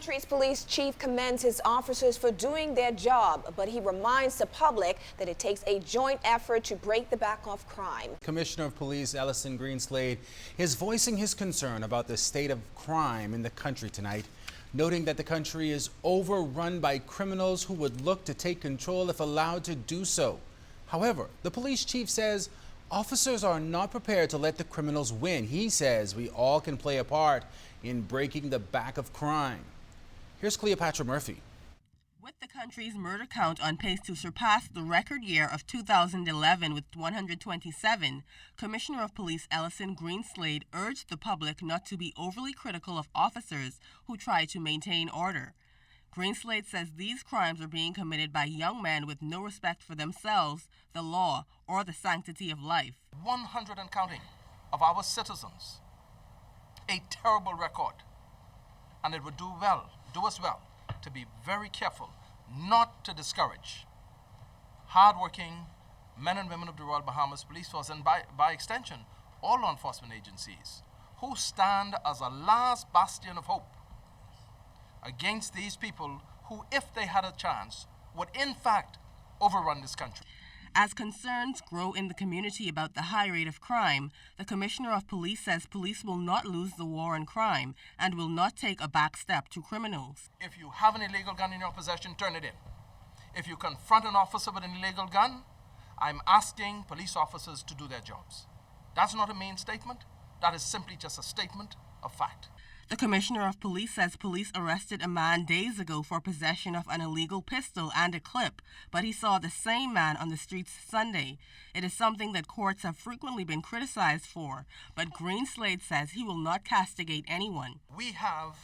country's police chief commends his officers for doing their job, but he reminds the public that it takes a joint effort to break the back of crime. Commissioner of Police Greenslade is voicing his concern about the state of crime in the country tonight, noting that the country is overrun by criminals who would look to take control if allowed to do so. However, the police chief says officers are not prepared to let the criminals win. He says we all can play a part in breaking the back of crime. Here's Cleopatra Murphy. With the country's murder count on pace to surpass the record year of 2011 with 127, Commissioner of Police Greenslade urged the public not to be overly critical of officers who try to maintain order. Greenslade says these crimes are being committed by young men with no respect for themselves, the law, or the sanctity of life. 100 and counting of our citizens. A terrible record. And it would do us well, to be very careful not to discourage hardworking men and women of the Royal Bahamas Police Force, and by extension, all law enforcement agencies who stand as a last bastion of hope against these people who, if they had a chance, would in fact overrun this country. As concerns grow in the community about the high rate of crime, the Commissioner of Police says police will not lose the war on crime and will not take a back step to criminals. If you have an illegal gun in your possession, turn it in. If you confront an officer with an illegal gun, I'm asking police officers to do their jobs. That's not a main statement. That is simply just a statement of fact. The Commissioner of Police says police arrested a man days ago for possession of an illegal pistol and a clip, but he saw the same man on the streets Sunday. It is something that courts have frequently been criticized for, but Greenslade says he will not castigate anyone. We have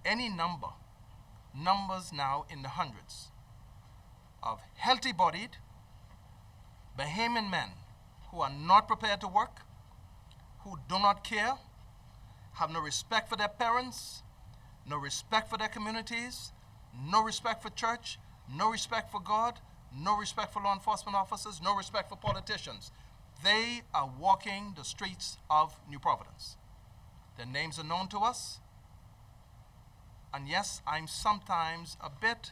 any numbers now in the hundreds, of healthy-bodied, Bahamian men who are not prepared to work, who do not care, have no respect for their parents, no respect for their communities, no respect for church, no respect for God, no respect for law enforcement officers, no respect for politicians. They are walking the streets of New Providence. Their names are known to us. And yes, I'm sometimes a bit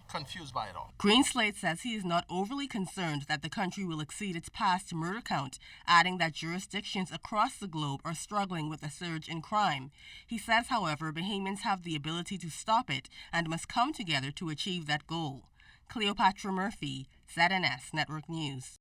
confused by it all. Greenslade says he is not overly concerned that the country will exceed its past murder count, adding that jurisdictions across the globe are struggling with a surge in crime. He says, however, Bahamians have the ability to stop it and must come together to achieve that goal. Cleopatra Murphy, ZNS Network News.